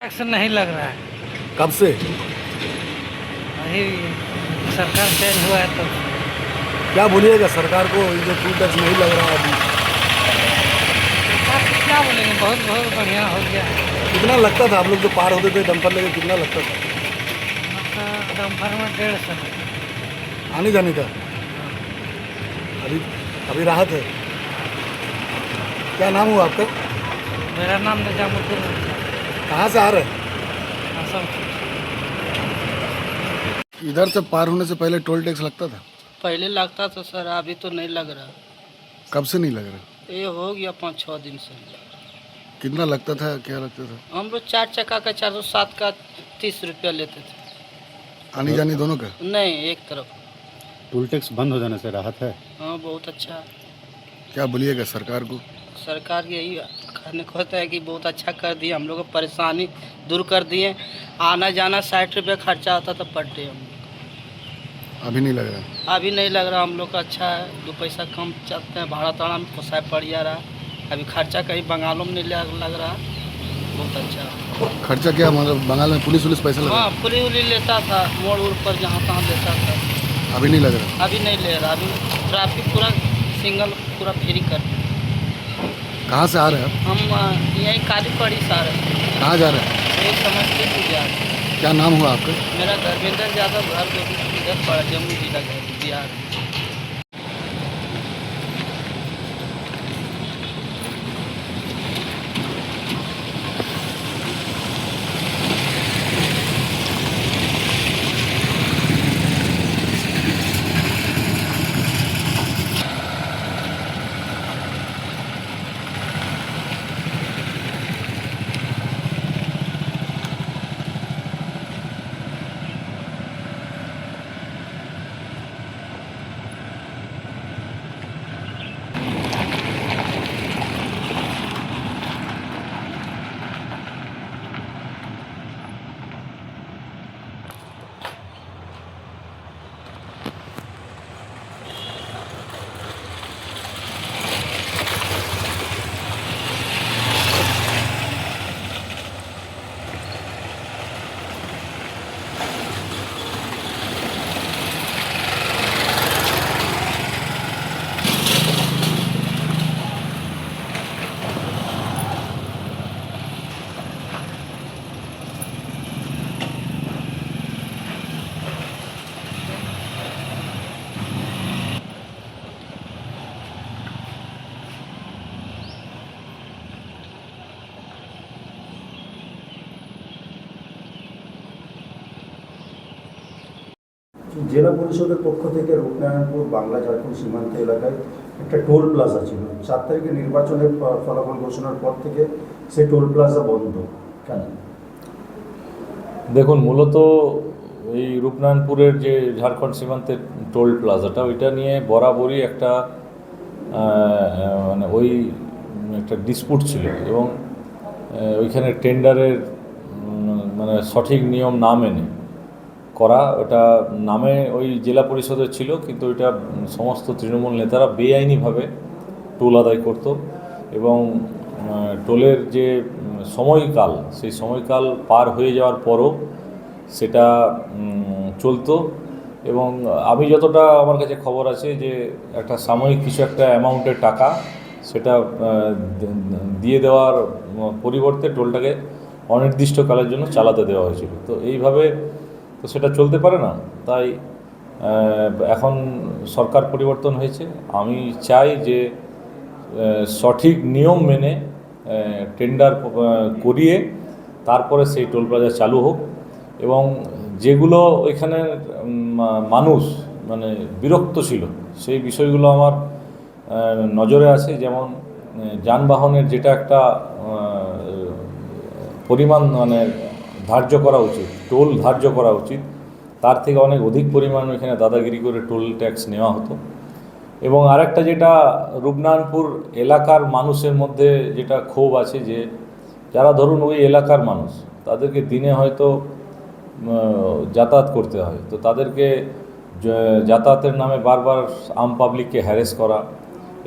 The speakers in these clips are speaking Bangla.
एक्शन नहीं लग रहा है। कब से? वही सरकार चेंज हुआ है तो क्या बोलिएगा सरकार को, ये जो टू टैक्स नहीं लग रहा है अभी? सरकार को क्या बोलेंगे, बहुत बहुत बढ़िया हो गया है। कितना लगता था आप लोग जो पार होते थे डंपर लेके, कितना लगता था मतलब डम्फर में 150 आने जाने का? अभी अभी राहत है। क्या नाम हुआ आपका? मेरा नाम निजामुद्दीन है। कहाँ से आ रहे हैं? असम। इधर से पार होने से पहले टोल टैक्स लगता था? पहले लगता था सर, अभी तो नहीं लग रहा। कब से नहीं लग रहा? ये हो गया 5-6 दिन से। कितना लगता था, क्या लगता था? हम लोग 4 चक्का का 407 का 30 रुपया लेते थे। आने जाने दोनों का? नहीं, एक तरफ। टोल टैक्स बंद हो जाने से राहत है। हाँ, बहुत अच्छा है। क्या बोलिएगा सरकार को? सरकार यही कहने को होता है कि बहुत अच्छा कर दिए, हम लोग को परेशानी दूर कर दिए। आना जाना 60 रुपया खर्चा आता था पर डे। हम लोग अभी नहीं लग रहा? अभी नहीं लग रहा हम लोग का। अच्छा है, 2 पैसा कम चलते हैं, भाड़ा ताड़ा में पोसाय पड़ जा रहा है। अभी खर्चा कहीं बंगालों में नहीं लग रहा। बहुत अच्छा है। खर्चा क्या, मतलब बंगाल में पुलिस पैसा लगा? हाँ, पुलिस उली लेता था, मोड़ उड़ पर जहाँ तहाँ लेता था। अभी नहीं लग रहा? अभी नहीं ले रहा। अभी ट्रैफिक पूरा सिंगल पूरा फ्री कर। कहाँ से आ रहे हैं आप? हम यहीं काली पड़ी सारे कहाँ जा रहे हैं? एक समस्तीपुर जा रहे हैं। क्या नाम हुआ आपका? मेरा धर्मेंद्र यादव, घर इधर पड़ा, जम्मू जिला घर, बिहार। জেলা পরিষদের পক্ষ থেকে রূপনারায়ণপুর বাংলা ঝাড়খণ্ড সীমান্ত এলাকায় একটা টোল প্লাজা ছিল। 4 তারিখে নির্বাচনের ফলাফল ঘোষণার পর থেকে সেই টোল প্লাজা বন্ধ কেন? দেখুন, মূলত এই রূপনারায়ণপুরের যে ঝাড়খণ্ড সীমান্তের টোল প্লাজাটা, ওইটা নিয়ে বরাবরই একটা মানে ওই একটা ডিসপুট ছিল এবং ওইখানে টেন্ডারের মানে সঠিক নিয়ম না মেনে করা, ওটা নামে ওই জেলা পরিষদের ছিল, কিন্তু ওইটা সমস্ত তৃণমূল নেতারা বেআইনিভাবে টোল আদায় করত এবং টোলের যে সময়কাল, সেই সময়কাল পার হয়ে যাওয়ার পরও সেটা চলতো। এবং আমি যতটা আমার কাছে খবর আছে যে একটা সাময়িক কিছু একটা অ্যামাউন্টের টাকা সেটা দিয়ে দেওয়ার পরিবর্তে টোলটাকে অনির্দিষ্টকালের জন্য চালাতে দেওয়া হয়েছিল। তো এইভাবে তো সেটা চলতে পারে না। তাই এখন সরকার পরিবর্তন হয়েছে। আমি চাই যে সঠিক নিয়ম মেনে টেন্ডার করিয়ে তারপরে সেই টোল প্লাজা চালু হোক এবং যেগুলো ওইখানে মানুষ মানে বিরক্ত ছিল সেই বিষয়গুলো আমার নজরে আছে। যেমন যানবাহনের যেটা একটা পরিমাণ মানে ধার্য করা উচিত, টোল ধার্য করা উচিত, তার থেকে অনেক অধিক পরিমাণ ওইখানে দাদাগিরি করে টোল ট্যাক্স নেওয়া হতো। এবং আরেকটা যেটা রূপনারায়ণপুর এলাকার মানুষের মধ্যে যেটা ক্ষোভ আছে, যে যারা ধরুন ওই এলাকার মানুষ, তাদেরকে দিনে হয়তো যাতায়াত করতে হয়, তো তাদেরকে যাতায়াতের নামে বারবার আম পাবলিককে হ্যারেস করা,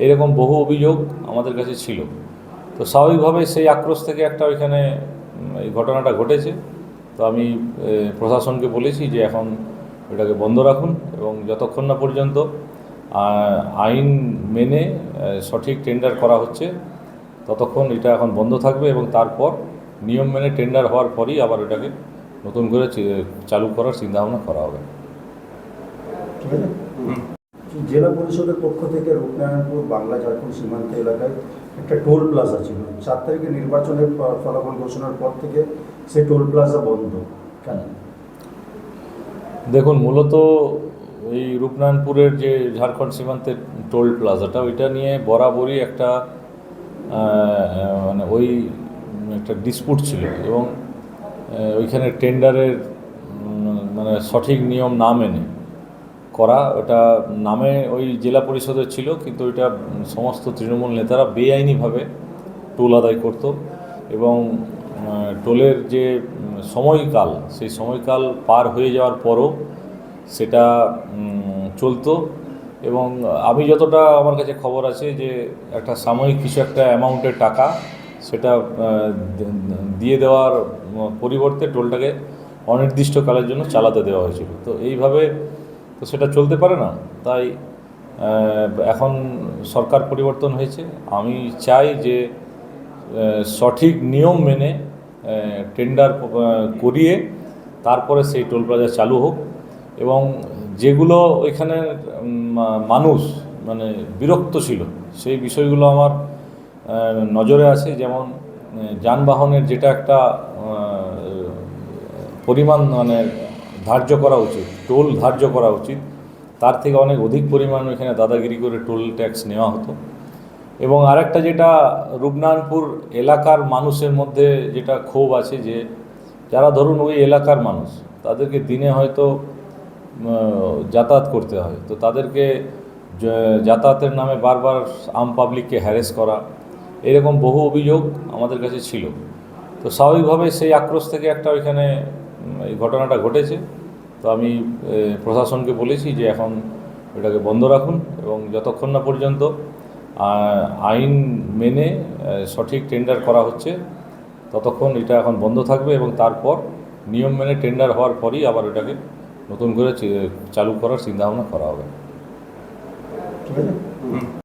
এরকম বহু অভিযোগ আমাদের কাছে ছিল। তো স্বাভাবিকভাবে সেই আক্রোশ থেকে একটা ওইখানে এই ঘটনাটা ঘটেছে। তো আমি প্রশাসনকে বলেছি যে এখন এটাকে বন্ধ রাখুন এবং যতক্ষণ না পর্যন্ত আইন মেনে সঠিক টেন্ডার করা হচ্ছে ততক্ষণ এটা এখন বন্ধ থাকবে এবং তারপর নিয়ম মেনে টেন্ডার হওয়ার পরই আবার এটাকে নতুন করে চালু করার চিন্তাভাবনা করা হবে। ঠিক আছে। জেলা পরিষদের পক্ষ থেকে রূপনারায়ণপুর বাংলা ঝাড়খণ্ড সীমান্ত এলাকায় একটা টোল প্লাজা ছিল, 4 তারিখে নির্বাচনের ফলাফল ঘোষণার পর থেকে সেই টোল প্লাজা বন্ধ কেন? দেখুন, মূলত এই রূপনারায়ণপুরের যে ঝাড়খণ্ড সীমান্তের টোল প্লাজাটা ওইটা নিয়ে বরাবরই একটা মানে ওই একটা ডিসপুট ছিল এবং ওইখানে টেন্ডারের মানে সঠিক নিয়ম না মেনে করা, ওটা নামে ওই জেলা পরিষদের ছিল, কিন্তু ওইটা সমস্ত তৃণমূল নেতারা বেআইনিভাবে টোল আদায় করত এবং টোলের যে সময়কাল সেই সময়কাল পার হয়ে যাওয়ার পরও সেটা চলতো এবং আমি যতটা আমার কাছে খবর আছে যে একটা সাময়িক কিছু একটা অ্যামাউন্টের টাকা সেটা দিয়ে দেওয়ার পরিবর্তে টোলটাকে অনির্দিষ্টকালের জন্য চালাতে দেওয়া হয়েছিল। তো এইভাবে তো সেটা চলতে পারে না, তাই এখন সরকার পরিবর্তন হয়েছে। আমি চাই যে সঠিক নিয়ম মেনে টেন্ডার করিয়ে তারপরে সেই টোল প্লাজা চালু হোক এবং যেগুলো এখানে মানুষ মানে বিরক্ত ছিল সেই বিষয়গুলো আমার নজরে আছে। যেমন যানবাহনের যেটা একটা পরিমাণ মানে ধার্য করা উচিত, টোল ধার্য করা উচিত, তার থেকে অনেক অধিক পরিমাণ এখানে দাদাগিরি করে টোল ট্যাক্স নেওয়া হতো। এবং আরেকটা যেটা রূপনারায়ণপুর এলাকার মানুষের মধ্যে যেটা ক্ষোভ আছে যে যারা ধরুন ওই এলাকার মানুষ, তাদেরকে দিনে হয়তো যাতায়াত করতে হয়, তো তাদেরকে যাতায়াতের নামে বারবার আম পাবলিককে হ্যারেস করা, এরকম বহু অভিযোগ আমাদের কাছে ছিল। তো স্বাভাবিকভাবে সেই আক্রোশ থেকে একটা ওইখানে এই ঘটনাটা ঘটেছে। তো আমি প্রশাসনকে বলেছি যে এখন এটাকে বন্ধ রাখুন এবং যতক্ষণ না পর্যন্ত আইন মেনে সঠিক টেন্ডার করা হচ্ছে ততক্ষণ এটা এখন বন্ধ থাকবে এবং তারপর নিয়ম মেনে টেন্ডার হওয়ার পরই আবার এটাকে নতুন করে চালু করার চিন্তাভাবনা করা হবে। ঠিক আছে।